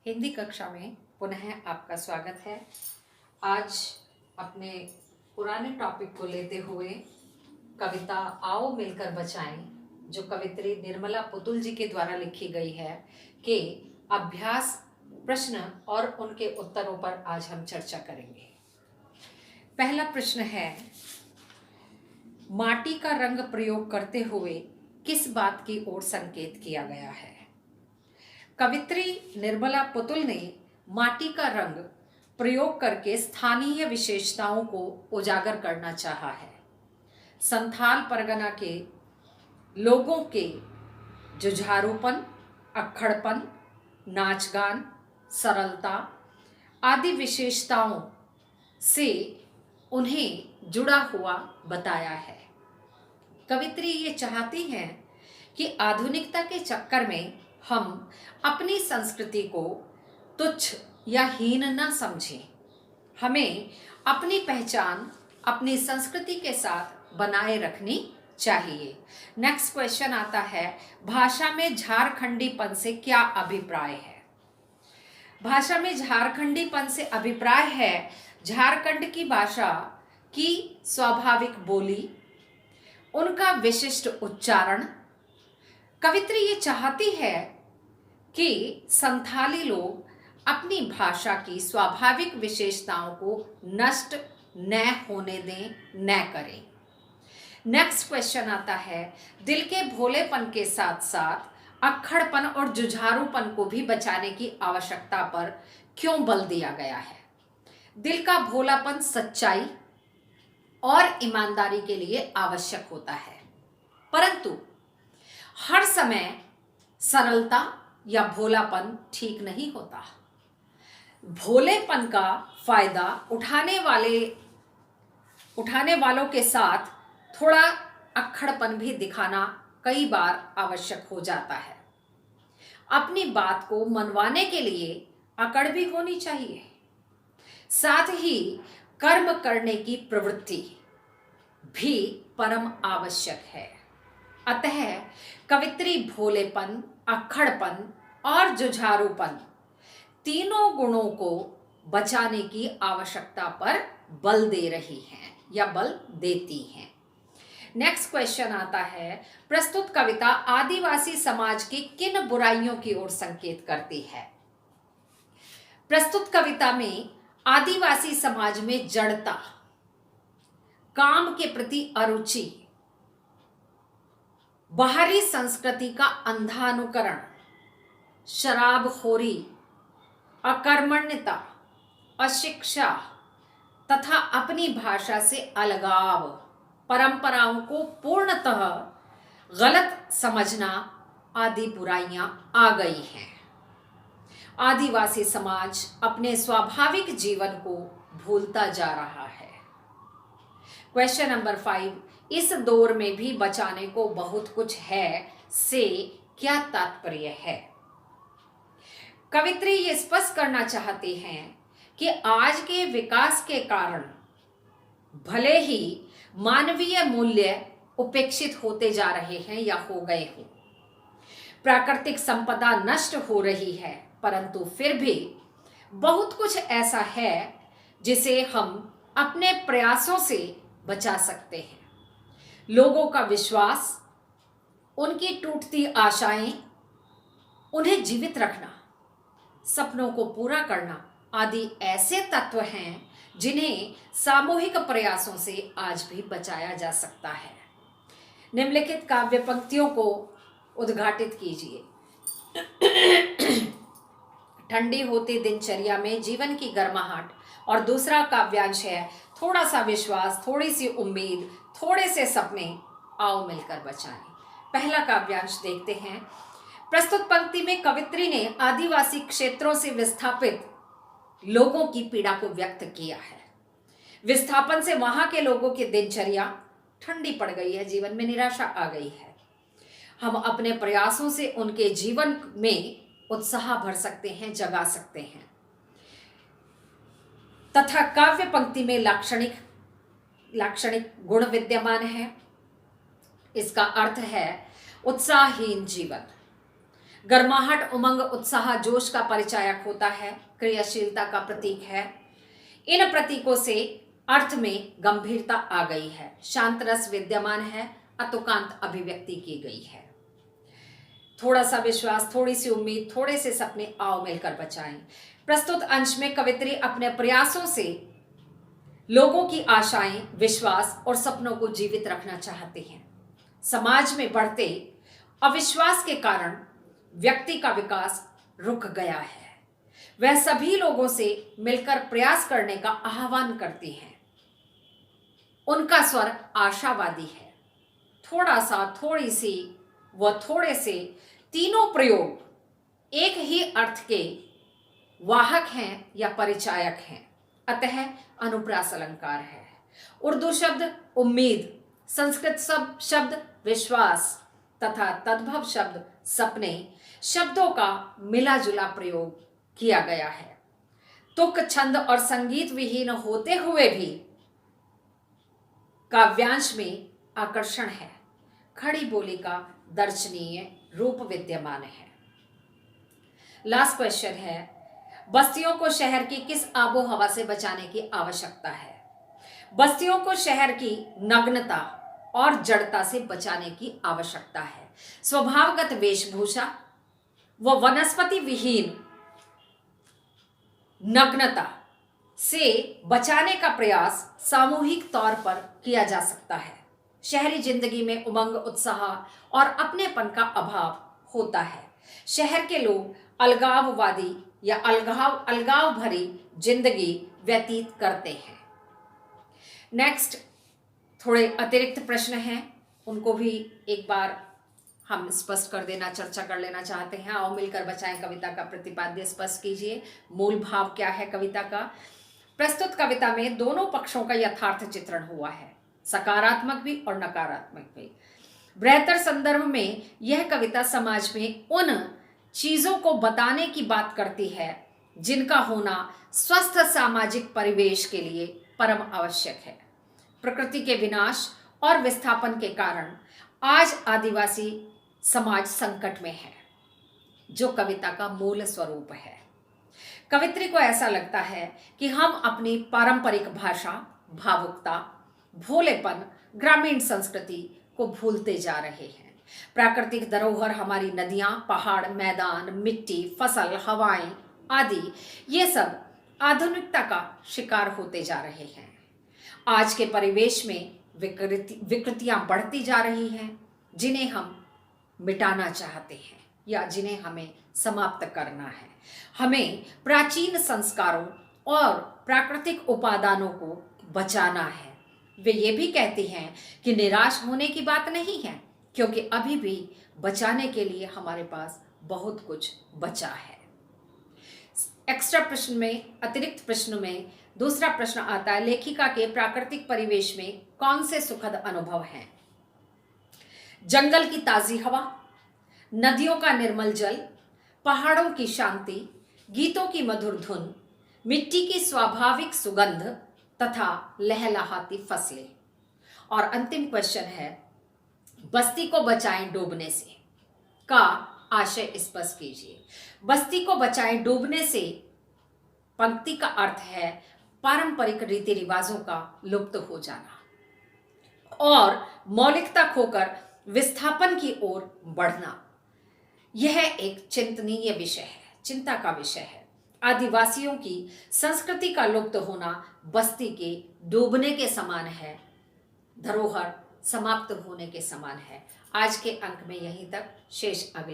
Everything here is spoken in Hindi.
हिंदी कक्षा में पुनः आपका स्वागत है। आज अपने पुराने टॉपिक को लेते हुए कविता आओ मिलकर बचाएं, जो कवित्री निर्मला पुतुल जी के द्वारा लिखी गई है, के अभ्यास प्रश्न और उनके उत्तरों पर आज हम चर्चा करेंगे। पहला प्रश्न है, माटी का रंग प्रयोग करते हुए किस बात की ओर संकेत किया गया है? कवित्री निर्मला पुतुल ने माटी का रंग प्रयोग करके स्थानीय विशेषताओं को उजागर करना चाहा है। संथाल परगना के लोगों के जुझारूपन, अक्खड़पन, नाच गान, सरलता आदि विशेषताओं से उन्हें जुड़ा हुआ बताया है। कवित्री ये चाहती हैं कि आधुनिकता के चक्कर में हम अपनी संस्कृति को तुच्छ या हीन न समझें। हमें अपनी पहचान अपनी संस्कृति के साथ बनाए रखनी चाहिए। नेक्स्ट क्वेश्चन आता है, भाषा में झारखंडीपन से क्या अभिप्राय है? भाषा में झारखंडीपन से अभिप्राय है झारखंड की भाषा की स्वाभाविक बोली, उनका विशिष्ट उच्चारण। कवित्री ये चाहती है कि संथाली लोग अपनी भाषा की स्वाभाविक विशेषताओं को नष्ट न होने दें, न करें। नेक्स्ट क्वेश्चन आता है, दिल के भोलेपन के साथ साथ अक्खड़पन और जुझारूपन को भी बचाने की आवश्यकता पर क्यों बल दिया गया है? दिल का भोलापन सच्चाई और ईमानदारी के लिए आवश्यक होता है, परंतु हर समय सरलता या भोलापन ठीक नहीं होता। भोलेपन का फायदा उठाने वालों के साथ थोड़ा अक्खड़पन भी दिखाना कई बार आवश्यक हो जाता है। अपनी बात को मनवाने के लिए अकड़ भी होनी चाहिए। साथ ही कर्म करने की प्रवृत्ति भी परम आवश्यक है। अतः कवित्री भोलेपन, अक्खड़पन और जुझारूपन तीनों गुणों को बचाने की आवश्यकता पर बल दे रही हैं या बल देती हैं। नेक्स्ट क्वेश्चन आता है, प्रस्तुत कविता आदिवासी समाज की किन बुराइयों की ओर संकेत करती है? प्रस्तुत कविता में आदिवासी समाज में जड़ता, काम के प्रति अरुचि, बाहरी संस्कृति का अंधा अनुकरण, शराबखोरी, अकर्मण्यता, अशिक्षा तथा अपनी भाषा से अलगाव, परंपराओं को पूर्णतः गलत समझना आदि बुराइयां आ गई हैं। आदिवासी समाज अपने स्वाभाविक जीवन को भूलता जा रहा है। क्वेश्चन नंबर 5, इस दौर में भी बचाने को बहुत कुछ है से क्या तात्पर्य है? कवित्री ये स्पष्ट करना चाहती हैं कि आज के विकास के कारण भले ही मानवीय मूल्य उपेक्षित होते जा रहे हैं या हो गए हों, प्राकृतिक संपदा नष्ट हो रही है, परंतु फिर भी बहुत कुछ ऐसा है जिसे हम अपने प्रयासों से बचा सकते हैं। लोगों का विश्वास, उनकी टूटती आशाएं, उन्हें जीवित रखना, सपनों को पूरा करना आदि ऐसे तत्व हैं जिन्हें सामूहिक प्रयासों से आज भी बचाया जा सकता है। निम्नलिखित काव्य पंक्तियों को उद्घाटित कीजिए। ठंडी होती दिनचर्या में जीवन की गर्माहट। और दूसरा काव्यांश है, थोड़ा सा विश्वास, थोड़ी सी उम्मीद, थोड़े से सपने, आओ मिलकर बचाएं। पहला काव्यांश देखते हैं। प्रस्तुत पंक्ति में कवित्री ने आदिवासी क्षेत्रों से विस्थापित लोगों की पीड़ा को व्यक्त किया है। विस्थापन से वहां के लोगों की दिनचर्या ठंडी पड़ गई है, जीवन में निराशा आ गई है। हम अपने प्रयासों से उनके जीवन में उत्साह भर सकते हैं, जगा सकते हैं। तथा काव्य पंक्ति में लाक्षणिक गुण विद्यमान है। इसका अर्थ है उत्साहहीन जीवन। गर्माहट, उमंग, उत्साह, जोश का परिचायक होता है, क्रियाशीलता का प्रतीक है। इन प्रतीकों से अर्थ में गंभीरता आ गई है, शांत रस विद्यमान है, अतुकांत अभिव्यक्ति की गई है। थोड़ा सा विश्वास, थोड़ी सी उम्मीद, थोड़े से सपने, आओ मिलकर बचाएं। प्रस्तुत अंश में कवित्री अपने प्रयासों से लोगों की आशाएं, विश्वास और सपनों को जीवित रखना चाहते हैं। समाज में बढ़ते अविश्वास के कारण व्यक्ति का विकास रुक गया है। वह सभी लोगों से मिलकर प्रयास करने का आह्वान करती हैं। उनका स्वर आशावादी है। थोड़ा सा, थोड़ी सी व थोड़े से, तीनों प्रयोग एक ही अर्थ के वाहक हैं या परिचायक हैं, अतः अनुप्रास अलंकार है। उर्दू शब्द उम्मीद, संस्कृत शब्द विश्वास तथा तद्भव शब्द सपने शब्दों का मिला जुला प्रयोग किया गया है। तुक, छंद और संगीत विहीन होते हुए भी काव्यांश में आकर्षण है। खड़ी बोली का दर्शनीय रूप विद्यमान है। लास्ट क्वेश्चन है, बस्तियों को शहर की किस आबो हवा से बचाने की आवश्यकता है? बस्तियों को शहर की नग्नता और जड़ता से बचाने की आवश्यकता है। स्वभावगत वेशभूषा व वनस्पति विहीन नग्नता से बचाने का प्रयास सामूहिक तौर पर किया जा सकता है। शहरी जिंदगी में उमंग, उत्साह और अपनेपन का अभाव होता है। शहर के लोग अलगाववादी या अलगाव भरी जिंदगी व्यतीत करते हैं। नेक्स्ट थोड़े अतिरिक्त प्रश्न हैं, उनको भी एक बार हम स्पष्ट कर देना, चर्चा कर लेना चाहते हैं। आओ मिलकर बचाएं कविता का प्रतिपाद्य स्पष्ट कीजिए। मूल भाव क्या है कविता का? प्रस्तुत कविता में दोनों पक्षों का यथार्थ चित्रण हुआ है, सकारात्मक भी और नकारात्मक भी। बेहतर संदर्भ में यह कविता समाज में उन चीजों को बताने की बात करती है जिनका होना स्वस्थ सामाजिक परिवेश के लिए परम आवश्यक है। प्रकृति के विनाश और विस्थापन के कारण आज आदिवासी समाज संकट में है, जो कविता का मूल स्वरूप है। कवित्री को ऐसा लगता है कि हम अपनी पारंपरिक भाषा, भावुकता, भोलेपन, ग्रामीण संस्कृति को भूलते जा रहे हैं। प्राकृतिक धरोहर, हमारी नदियां, पहाड़, मैदान, मिट्टी, फसल, हवाएं आदि, ये सब आधुनिकता का शिकार होते जा रहे हैं। आज के परिवेश में विकृतियां बढ़ती जा रही हैं, जिन्हें हम मिटाना चाहते हैं या जिन्हें हमें समाप्त करना है। हमें प्राचीन संस्कारों और प्राकृतिक उपादानों को बचाना है। वे ये भी कहती हैं कि निराश होने की बात नहीं है, क्योंकि अभी भी बचाने के लिए हमारे पास बहुत कुछ बचा है। एक्स्ट्रा प्रश्न में, अतिरिक्त प्रश्न में दूसरा प्रश्न आता है, लेखिका के प्राकृतिक परिवेश में कौन से सुखद अनुभव हैं? जंगल की ताजी हवा, नदियों का निर्मल जल, पहाड़ों की शांति, गीतों की मधुर धुन, मिट्टी की स्वाभाविक सुगंध तथा लहलहाती फसलें। और अंतिम क्वेश्चन है, बस्ती को बचाएं डूबने से का आशय स्पष्ट कीजिए। बस्ती को बचाएं डूबने से पंक्ति का अर्थ है पारंपरिक रीति रिवाजों का लुप्त हो जाना और मौलिकता खोकर विस्थापन की ओर बढ़ना। यह एक चिंतनीय विषय है, चिंता का विषय है। आदिवासियों की संस्कृति का लुप्त होना बस्ती के डूबने के समान है, धरोहर समाप्त होने के समान है। आज के अंक में यहीं तक, शेष अगले